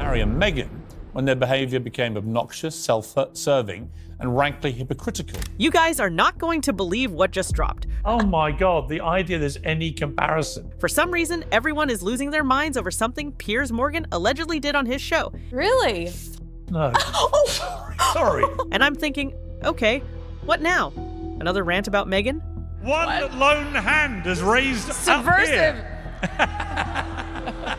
Harry and Meghan when their behavior became obnoxious, self-serving, and rankly hypocritical. You guys are not going to believe what just dropped. Oh my God, the idea there's any comparison. For some reason, everyone is losing their minds over something Piers Morgan allegedly did on his show. Really? No. Sorry. And I'm thinking, okay, what now? Another rant about Meghan? One lone hand has raised Subversive. up here.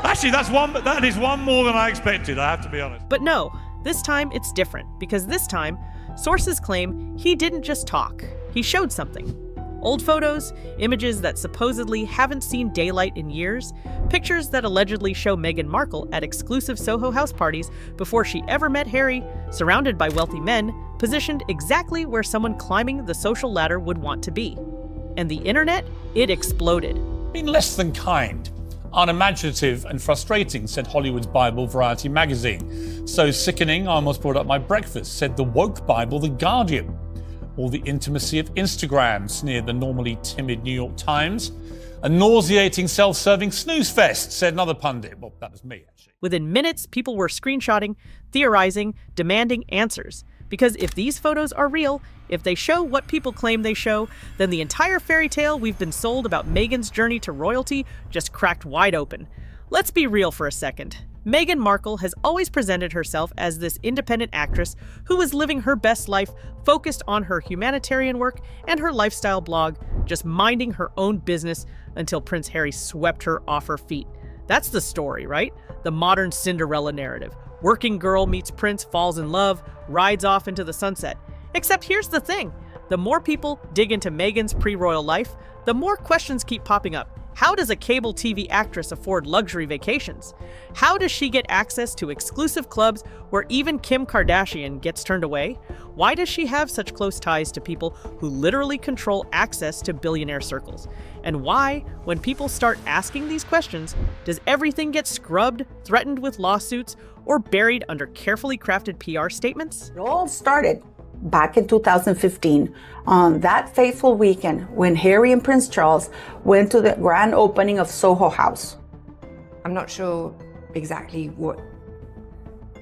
Actually, that is one more than I expected, I have to be honest. But no, this time it's different, because this time, sources claim he didn't just talk, he showed something. Old photos, images that supposedly haven't seen daylight in years, pictures that allegedly show Meghan Markle at exclusive Soho house parties before she ever met Harry, surrounded by wealthy men, positioned exactly where someone climbing the social ladder would want to be. And the internet, it exploded. Been less than kind. Unimaginative and frustrating, said Hollywood's Bible Variety magazine. So sickening, I almost brought up my breakfast, said the woke Bible The Guardian. Or the intimacy of Instagram, sneered the normally timid New York Times. A nauseating, self-serving snooze fest, said another pundit. Well, that was me, actually. Within minutes, people were screenshotting, theorizing, demanding answers. Because if these photos are real, if they show what people claim they show, then the entire fairy tale we've been sold about Meghan's journey to royalty just cracked wide open. Let's be real for a second. Meghan Markle has always presented herself as this independent actress who is living her best life, focused on her humanitarian work and her lifestyle blog, just minding her own business until Prince Harry swept her off her feet. That's the story, right? The modern Cinderella narrative. Working girl meets prince, falls in love, rides off into the sunset. Except here's the thing. The more people dig into Meghan's pre-royal life, the more questions keep popping up. How does a cable TV actress afford luxury vacations? How does she get access to exclusive clubs where even Kim Kardashian gets turned away? Why does she have such close ties to people who literally control access to billionaire circles? And why, when people start asking these questions, does everything get scrubbed, threatened with lawsuits, or buried under carefully crafted PR statements? It all started back in 2015 on that fateful weekend when Harry and Prince Charles went to the grand opening of Soho House. I'm not sure exactly what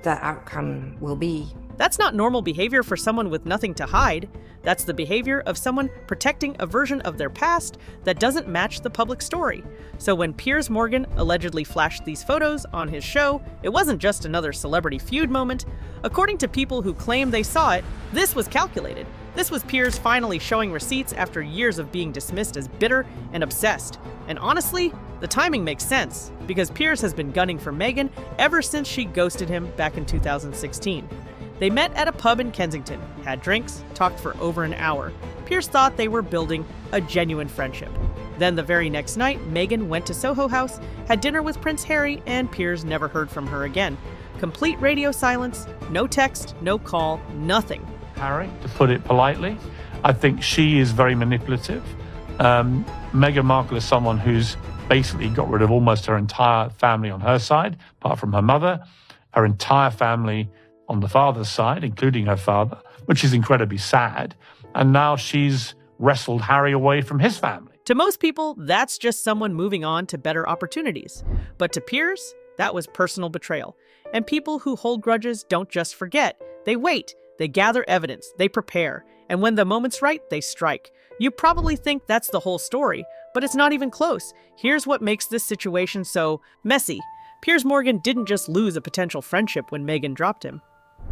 the outcome will be. That's not normal behavior for someone with nothing to hide. That's the behavior of someone protecting a version of their past that doesn't match the public story. So when Piers Morgan allegedly flashed these photos on his show, it wasn't just another celebrity feud moment. According to people who claim they saw it, this was calculated. This was Piers finally showing receipts after years of being dismissed as bitter and obsessed. And honestly, the timing makes sense, because Piers has been gunning for Meghan ever since she ghosted him back in 2016. They met at a pub in Kensington, had drinks, talked for over an hour. Piers thought they were building a genuine friendship. Then the very next night, Meghan went to Soho House, had dinner with Prince Harry, and Piers never heard from her again. Complete radio silence, no text, no call, nothing. Harry, to put it politely, I think she is very manipulative. Meghan Markle is someone who's basically got rid of almost her entire family on her side, apart from her mother, her entire family on the father's side, including her father, which is incredibly sad. And now she's wrestled Harry away from his family. To most people, that's just someone moving on to better opportunities. But to Piers, that was personal betrayal. And people who hold grudges don't just forget. They wait, they gather evidence, they prepare. And when the moment's right, they strike. You probably think that's the whole story, but it's not even close. Here's what makes this situation so messy. Piers Morgan didn't just lose a potential friendship when Meghan dropped him.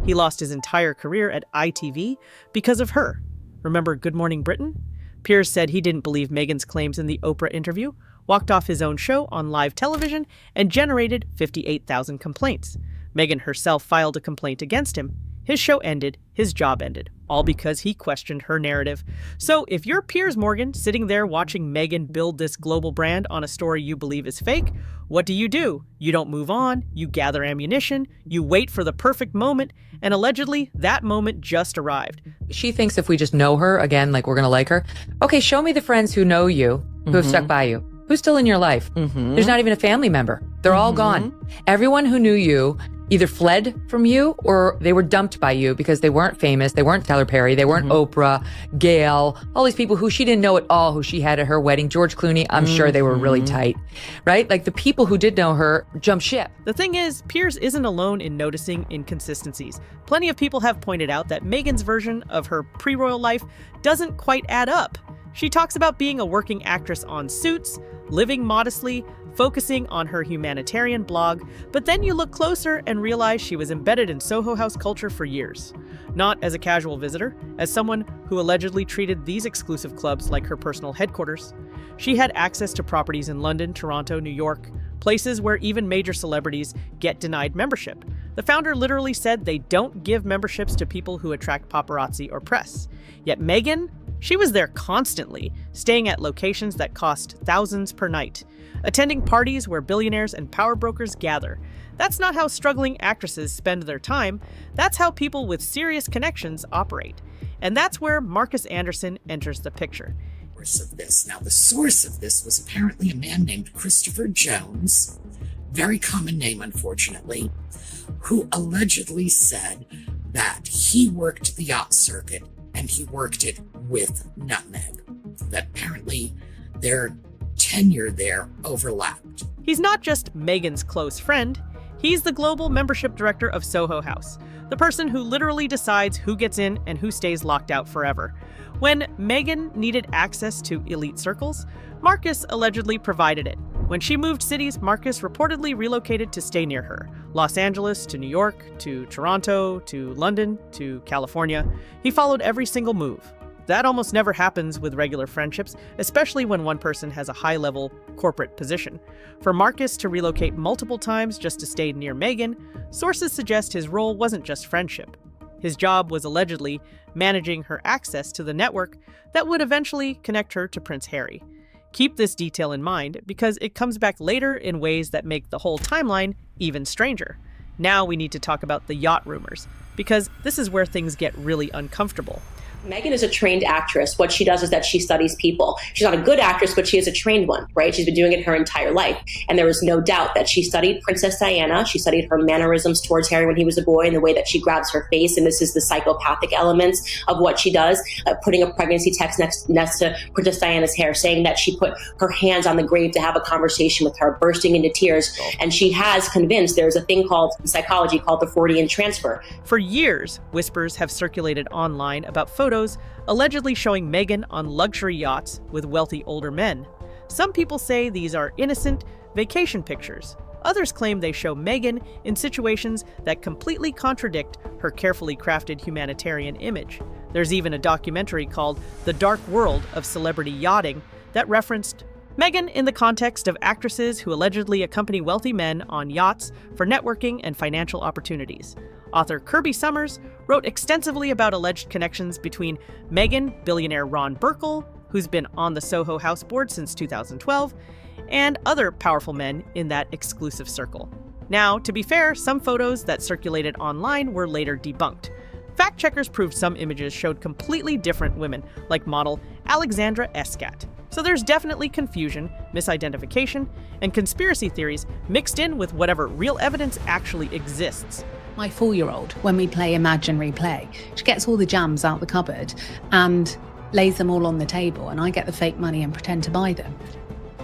He lost his entire career at ITV because of her. Remember Good Morning Britain? Piers said he didn't believe Meghan's claims in the Oprah interview, walked off his own show on live television, and generated 58,000 complaints. Meghan herself filed a complaint against him. His show ended, his job ended, all because he questioned her narrative. So if you're Piers Morgan sitting there watching Meghan build this global brand on a story you believe is fake, what do? You don't move on, you gather ammunition, you wait for the perfect moment, and allegedly that moment just arrived. She thinks if we just know her, again, like we're going to like her. Okay, show me the friends who know you, who have stuck by you. Who's still in your life? There's not even a family member. They're all gone. Everyone who knew you either fled from you or they were dumped by you because they weren't famous. They weren't Tyler Perry. They weren't Oprah, Gail, all these people who she didn't know at all who she had at her wedding. George Clooney, I'm sure they were really tight, right? Like the people who did know her jumped ship. The thing is, Piers isn't alone in noticing inconsistencies. Plenty of people have pointed out that Meghan's version of her pre-royal life doesn't quite add up. She talks about being a working actress on Suits, living modestly, focusing on her humanitarian blog, but then you look closer and realize she was embedded in Soho House culture for years. Not as a casual visitor, as someone who allegedly treated these exclusive clubs like her personal headquarters. She had access to properties in London, Toronto, New York, places where even major celebrities get denied membership. The founder literally said they don't give memberships to people who attract paparazzi or press. Yet Meghan, she was there constantly, staying at locations that cost thousands per night, attending parties where billionaires and power brokers gather. That's not how struggling actresses spend their time. That's how people with serious connections operate. And that's where Marcus Anderson enters the picture. Of this. Now, the source of this was apparently a man named Christopher Jones, very common name, unfortunately, who allegedly said that he worked the yacht circuit and he worked it with Nutmeg. That apparently their tenure there overlapped. He's not just Meghan's close friend, he's the global membership director of Soho House, the person who literally decides who gets in and who stays locked out forever. When Meghan needed access to elite circles, Marcus allegedly provided it. When she moved cities, Marcus reportedly relocated to stay near her. Los Angeles to New York, to Toronto, to London, to California. He followed every single move. That almost never happens with regular friendships, especially when one person has a high-level corporate position. For Marcus to relocate multiple times just to stay near Meghan, sources suggest his role wasn't just friendship. His job was allegedly managing her access to the network that would eventually connect her to Prince Harry. Keep this detail in mind because it comes back later in ways that make the whole timeline even stranger. Now we need to talk about the yacht rumors, because this is where things get really uncomfortable. Meghan is a trained actress. What she does is that she studies people. She's not a good actress, but she is a trained one, right? She's been doing it her entire life. And there is no doubt that she studied Princess Diana. She studied her mannerisms towards Harry when he was a boy and the way that she grabs her face. And this is the psychopathic elements of what she does, putting a pregnancy text next to Princess Diana's hair, saying that she put her hands on the grave to have a conversation with her, bursting into tears. And she has convinced there's a thing called in psychology called the Freudian transfer. For years, whispers have circulated online about photos allegedly showing Meghan on luxury yachts with wealthy older men. Some people say these are innocent vacation pictures. Others claim they show Meghan in situations that completely contradict her carefully crafted humanitarian image. There's even a documentary called The Dark World of Celebrity Yachting that referenced Meghan in the context of actresses who allegedly accompany wealthy men on yachts for networking and financial opportunities. Author Kirby Summers wrote extensively about alleged connections between Meghan, billionaire Ron Burkle, who's been on the Soho House board since 2012, and other powerful men in that exclusive circle. Now, to be fair, some photos that circulated online were later debunked. Fact checkers proved some images showed completely different women, like model Alexandra Escat. So there's definitely confusion, misidentification, and conspiracy theories mixed in with whatever real evidence actually exists. My 4-year-old, when we play imaginary play, she gets all the jams out the cupboard and lays them all on the table, and I get the fake money and pretend to buy them.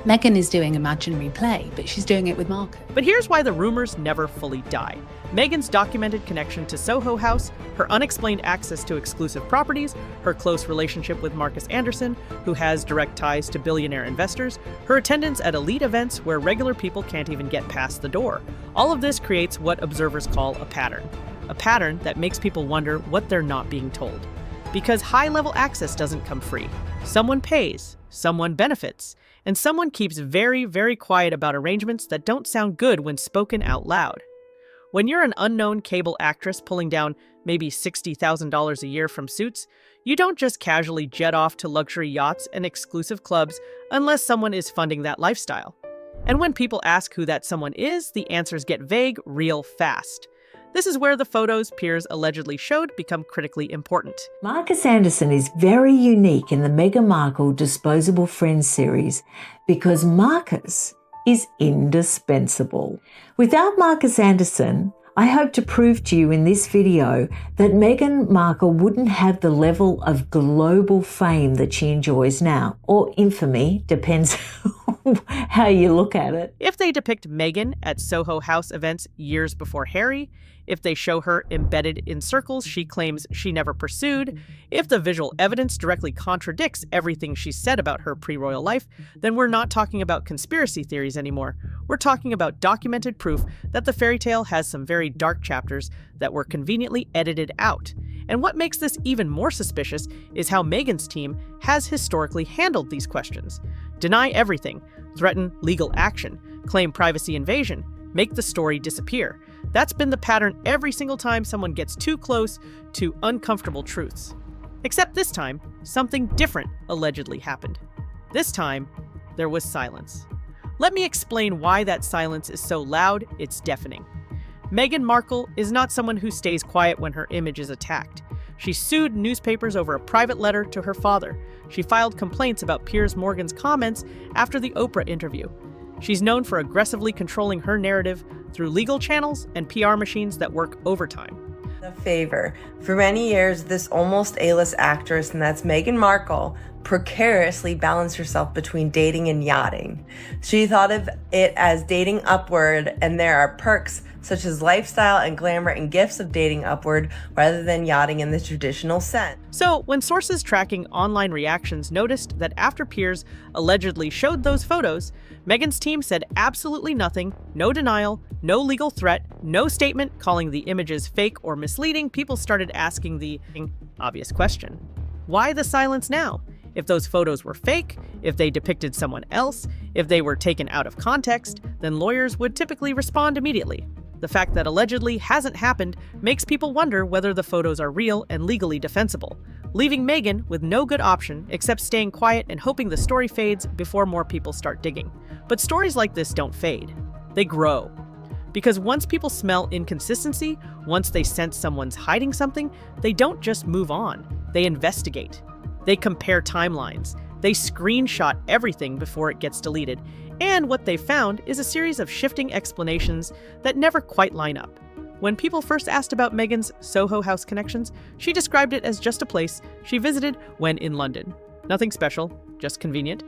Meghan is doing imaginary play, but she's doing it with Marcus. But here's why the rumors never fully die. Meghan's documented connection to Soho House, her unexplained access to exclusive properties, her close relationship with Marcus Anderson, who has direct ties to billionaire investors, her attendance at elite events where regular people can't even get past the door. All of this creates what observers call a pattern that makes people wonder what they're not being told. Because high-level access doesn't come free. Someone pays, someone benefits, and someone keeps very, very quiet about arrangements that don't sound good when spoken out loud. When you're an unknown cable actress pulling down maybe $60,000 a year from Suits, you don't just casually jet off to luxury yachts and exclusive clubs unless someone is funding that lifestyle. And when people ask who that someone is, the answers get vague real fast. This is where the photos Piers allegedly showed become critically important. Marcus Anderson is very unique in the Meghan Markle Disposable Friends series because Marcus is indispensable. Without Marcus Anderson, I hope to prove to you in this video that Meghan Markle wouldn't have the level of global fame that she enjoys now, or infamy, depends how you look at it. If they depict Meghan at Soho House events years before Harry, if they show her embedded in circles she claims she never pursued, if the visual evidence directly contradicts everything she said about her pre-royal life, then we're not talking about conspiracy theories anymore. We're talking about documented proof that the fairy tale has some very dark chapters that were conveniently edited out. And what makes this even more suspicious is how Meghan's team has historically handled these questions. Deny everything, threaten legal action, claim privacy invasion, make the story disappear. That's been the pattern every single time someone gets too close to uncomfortable truths. Except this time, something different allegedly happened. This time, there was silence. Let me explain why that silence is so loud, it's deafening. Meghan Markle is not someone who stays quiet when her image is attacked. She sued newspapers over a private letter to her father. She filed complaints about Piers Morgan's comments after the Oprah interview. She's known for aggressively controlling her narrative through legal channels and PR machines that work overtime. A favor. For many years, this almost A-list actress, and that's Meghan Markle, precariously balanced herself between dating and yachting. She thought of it as dating upward, and there are perks such as lifestyle and glamour and gifts of dating upward rather than yachting in the traditional sense. So, when sources tracking online reactions noticed that after Piers allegedly showed those photos, Meghan's team said absolutely nothing, no denial, no legal threat, no statement calling the images fake or misleading, people started asking the obvious question. Why the silence now? If those photos were fake, if they depicted someone else, if they were taken out of context, then lawyers would typically respond immediately. The fact that allegedly hasn't happened makes people wonder whether the photos are real and legally defensible, leaving Meghan with no good option except staying quiet and hoping the story fades before more people start digging. But stories like this don't fade. They grow. Because once people smell inconsistency, once they sense someone's hiding something, they don't just move on. They investigate. They compare timelines. They screenshot everything before it gets deleted. And what they found is a series of shifting explanations that never quite line up. When people first asked about Meghan's Soho House connections, she described it as just a place she visited when in London. Nothing special, just convenient.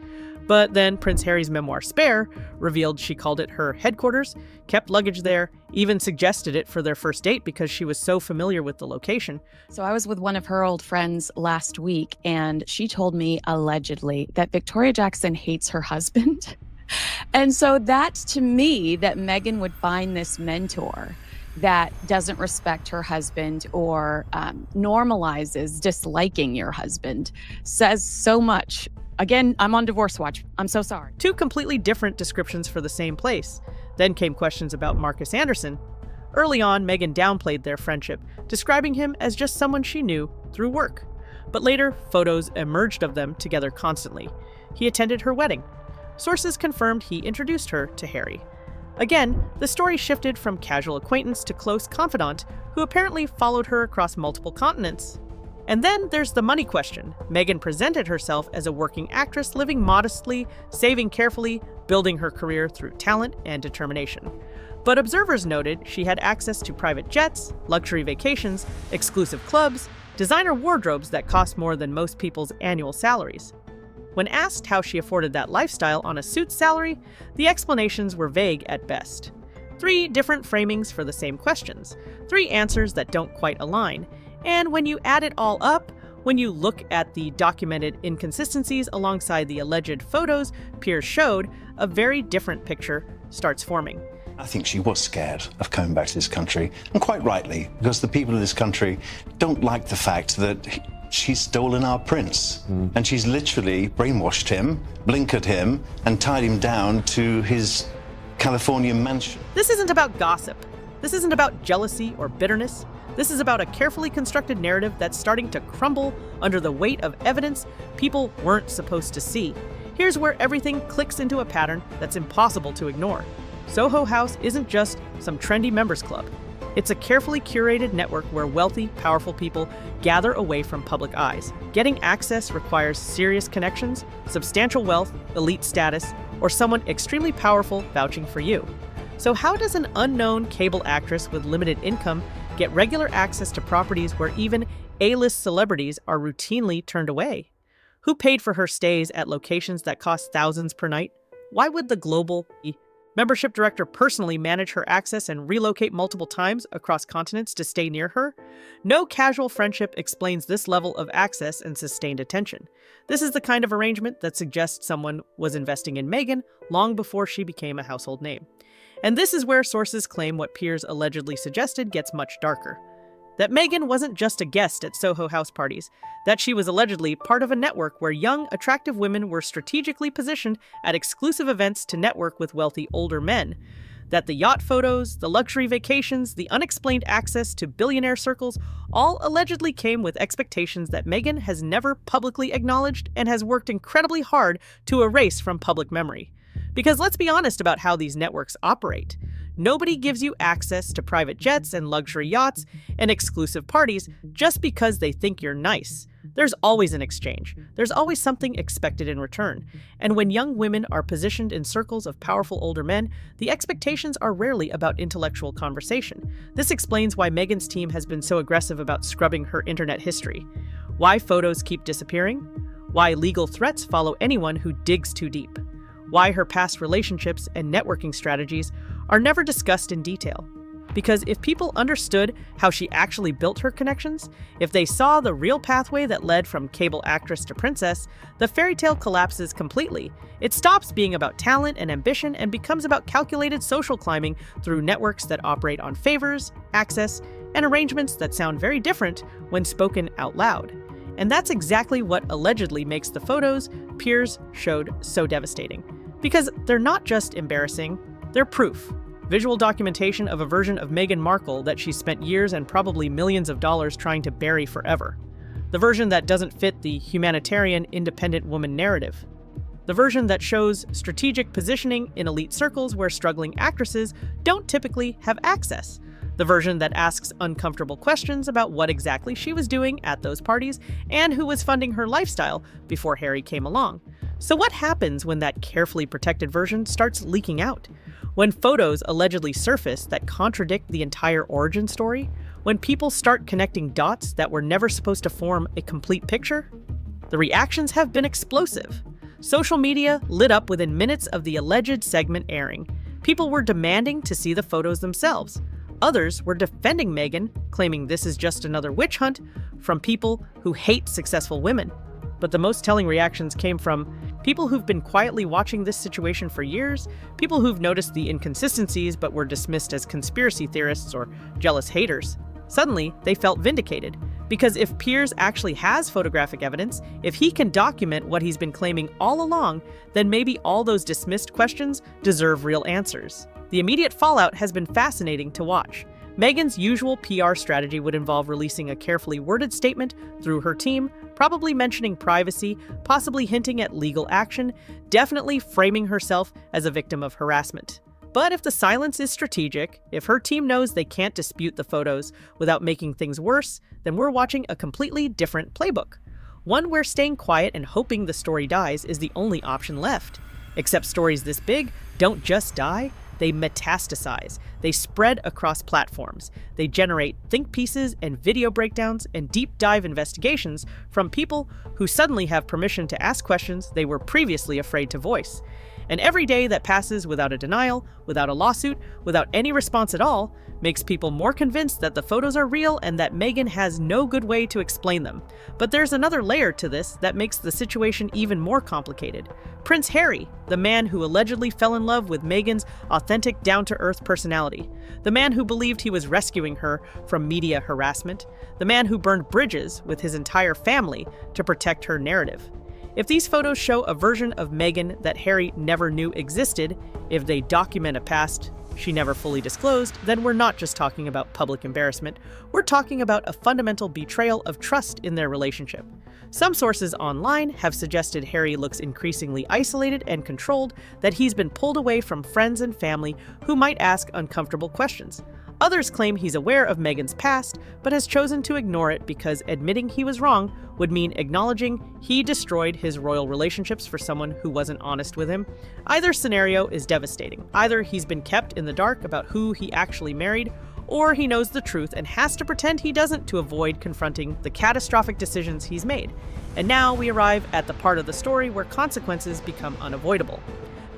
But then Prince Harry's memoir Spare revealed she called it her headquarters, kept luggage there, even suggested it for their first date because she was so familiar with the location. So I was with one of her old friends last week, and she told me allegedly that Victoria Jackson hates her husband. And so that's to me that Meghan would find this mentor that doesn't respect her husband or normalizes disliking your husband says so much. Again, I'm on divorce watch. I'm so sorry. Two completely different descriptions for the same place. Then came questions about Marcus Anderson. Early on, Meghan downplayed their friendship, describing him as just someone she knew through work. But later, photos emerged of them together constantly. He attended her wedding. Sources confirmed he introduced her to Harry. Again, the story shifted from casual acquaintance to close confidant, who apparently followed her across multiple continents. And then there's the money question. Meghan presented herself as a working actress, living modestly, saving carefully, building her career through talent and determination. But observers noted she had access to private jets, luxury vacations, exclusive clubs, designer wardrobes that cost more than most people's annual salaries. When asked how she afforded that lifestyle on a suit's salary, the explanations were vague at best. 3 different framings for the same questions, 3 answers that don't quite align. And when you add it all up, when you look at the documented inconsistencies alongside the alleged photos Piers showed, a very different picture starts forming. I think she was scared of coming back to this country, and quite rightly, because the people of this country don't like the fact that she's stolen our prince. And she's literally brainwashed him, blinkered him, and tied him down to his California mansion. This isn't about gossip. This isn't about jealousy or bitterness. This is about a carefully constructed narrative that's starting to crumble under the weight of evidence people weren't supposed to see. Here's where everything clicks into a pattern that's impossible to ignore. Soho House isn't just some trendy members club. It's a carefully curated network where wealthy, powerful people gather away from public eyes. Getting access requires serious connections, substantial wealth, elite status, or someone extremely powerful vouching for you. So how does an unknown cable actress with limited income get regular access to properties where even A-list celebrities are routinely turned away? Who paid for her stays at locations that cost thousands per night? Why would the global membership director personally manage her access and relocate multiple times across continents to stay near her? No casual friendship explains this level of access and sustained attention. This is the kind of arrangement that suggests someone was investing in Meghan long before she became a household name. And this is where sources claim what Piers allegedly suggested gets much darker. That Meghan wasn't just a guest at Soho house parties, that she was allegedly part of a network where young, attractive women were strategically positioned at exclusive events to network with wealthy older men, that the yacht photos, the luxury vacations, the unexplained access to billionaire circles all allegedly came with expectations that Meghan has never publicly acknowledged and has worked incredibly hard to erase from public memory. Because let's be honest about how these networks operate. Nobody gives you access to private jets and luxury yachts and exclusive parties just because they think you're nice. There's always an exchange. There's always something expected in return. And when young women are positioned in circles of powerful older men, the expectations are rarely about intellectual conversation. This explains why Meghan's team has been so aggressive about scrubbing her internet history. Why photos keep disappearing. Why legal threats follow anyone who digs too deep. Why her past relationships and networking strategies are never discussed in detail. Because if people understood how she actually built her connections, if they saw the real pathway that led from cable actress to princess, the fairy tale collapses completely. It stops being about talent and ambition and becomes about calculated social climbing through networks that operate on favors, access, and arrangements that sound very different when spoken out loud. And that's exactly what allegedly makes the photos Piers showed so devastating. Because they're not just embarrassing, they're proof. Visual documentation of a version of Meghan Markle that she spent years and probably millions of dollars trying to bury forever. The version that doesn't fit the humanitarian, independent woman narrative. The version that shows strategic positioning in elite circles where struggling actresses don't typically have access. The version that asks uncomfortable questions about what exactly she was doing at those parties and who was funding her lifestyle before Harry came along. So what happens when that carefully protected version starts leaking out? When photos allegedly surface that contradict the entire origin story? When people start connecting dots that were never supposed to form a complete picture? The reactions have been explosive. Social media lit up within minutes of the alleged segment airing. People were demanding to see the photos themselves. Others were defending Meghan, claiming this is just another witch hunt from people who hate successful women. But the most telling reactions came from people who've been quietly watching this situation for years, people who've noticed the inconsistencies but were dismissed as conspiracy theorists or jealous haters. Suddenly, they felt vindicated. Because if Piers actually has photographic evidence, if he can document what he's been claiming all along, then maybe all those dismissed questions deserve real answers. The immediate fallout has been fascinating to watch. Meghan's usual PR strategy would involve releasing a carefully worded statement through her team, probably mentioning privacy, possibly hinting at legal action, definitely framing herself as a victim of harassment. But if the silence is strategic, if her team knows they can't dispute the photos without making things worse, then we're watching a completely different playbook. One where staying quiet and hoping the story dies is the only option left. Except stories this big don't just die, they metastasize. They spread across platforms. They generate think pieces and video breakdowns and deep dive investigations from people who suddenly have permission to ask questions they were previously afraid to voice. And every day that passes without a denial, without a lawsuit, without any response at all, makes people more convinced that the photos are real and that Meghan has no good way to explain them. But there's another layer to this that makes the situation even more complicated. Prince Harry, the man who allegedly fell in love with Meghan's authentic, down-to-earth personality. The man who believed he was rescuing her from media harassment. The man who burned bridges with his entire family to protect her narrative. If these photos show a version of Meghan that Harry never knew existed, if they document a past she never fully disclosed, then we're not just talking about public embarrassment, we're talking about a fundamental betrayal of trust in their relationship. Some sources online have suggested Harry looks increasingly isolated and controlled, that he's been pulled away from friends and family who might ask uncomfortable questions. Others claim he's aware of Meghan's past, but has chosen to ignore it because admitting he was wrong would mean acknowledging he destroyed his royal relationships for someone who wasn't honest with him. Either scenario is devastating. Either he's been kept in the dark about who he actually married, or he knows the truth and has to pretend he doesn't to avoid confronting the catastrophic decisions he's made. And now we arrive at the part of the story where consequences become unavoidable.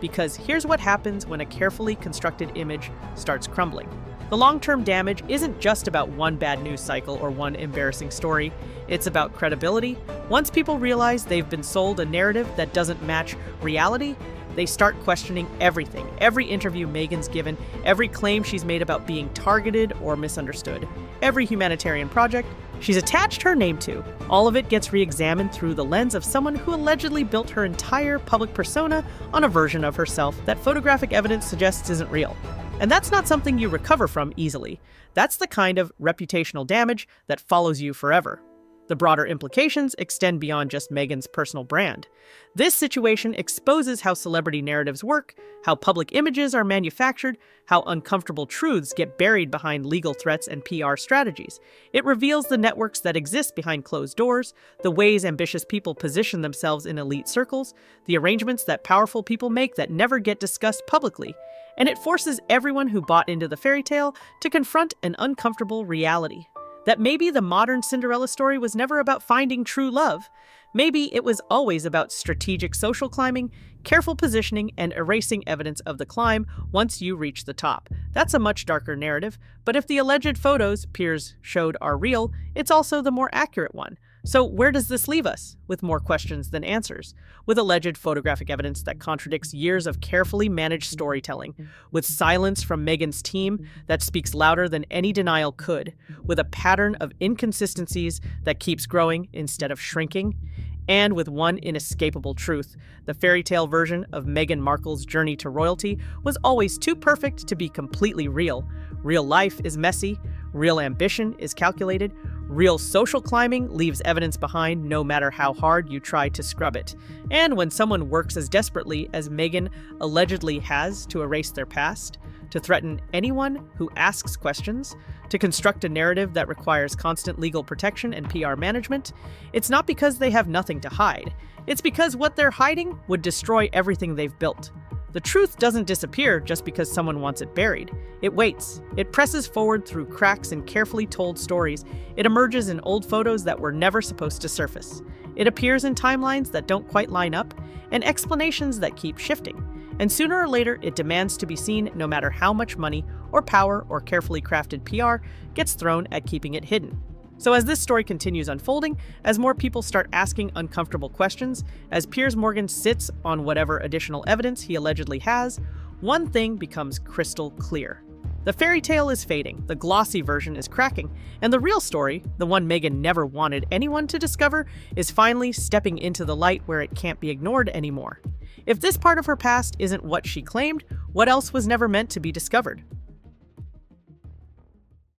Because here's what happens when a carefully constructed image starts crumbling. The long-term damage isn't just about one bad news cycle or one embarrassing story. It's about credibility. Once people realize they've been sold a narrative that doesn't match reality, they start questioning everything. Every interview Meghan's given, every claim she's made about being targeted or misunderstood, every humanitarian project she's attached her name to. All of it gets re-examined through the lens of someone who allegedly built her entire public persona on a version of herself that photographic evidence suggests isn't real. And that's not something you recover from easily. That's the kind of reputational damage that follows you forever. The broader implications extend beyond just Meghan's personal brand. This situation exposes how celebrity narratives work, how public images are manufactured, how uncomfortable truths get buried behind legal threats and PR strategies. It reveals the networks that exist behind closed doors, the ways ambitious people position themselves in elite circles, the arrangements that powerful people make that never get discussed publicly. And it forces everyone who bought into the fairy tale to confront an uncomfortable reality. That maybe the modern Cinderella story was never about finding true love. Maybe it was always about strategic social climbing, careful positioning, and erasing evidence of the climb once you reach the top. That's a much darker narrative, but if the alleged photos Piers showed are real, it's also the more accurate one. So where does this leave us? With more questions than answers. With alleged photographic evidence that contradicts years of carefully managed storytelling. With silence from Meghan's team that speaks louder than any denial could. With a pattern of inconsistencies that keeps growing instead of shrinking. And with one inescapable truth, the fairy tale version of Meghan Markle's journey to royalty was always too perfect to be completely real. Real life is messy. Real ambition is calculated. Real social climbing leaves evidence behind no matter how hard you try to scrub it. And when someone works as desperately as Meghan allegedly has to erase their past, to threaten anyone who asks questions, to construct a narrative that requires constant legal protection and PR management, it's not because they have nothing to hide. It's because what they're hiding would destroy everything they've built. The truth doesn't disappear just because someone wants it buried. It waits. It presses forward through cracks in carefully told stories. It emerges in old photos that were never supposed to surface. It appears in timelines that don't quite line up, and explanations that keep shifting. And sooner or later, it demands to be seen no matter how much money or power or carefully crafted PR gets thrown at keeping it hidden. So as this story continues unfolding, as more people start asking uncomfortable questions, as Piers Morgan sits on whatever additional evidence he allegedly has, one thing becomes crystal clear. The fairy tale is fading, the glossy version is cracking, and the real story, the one Meghan never wanted anyone to discover, is finally stepping into the light where it can't be ignored anymore. If this part of her past isn't what she claimed, what else was never meant to be discovered?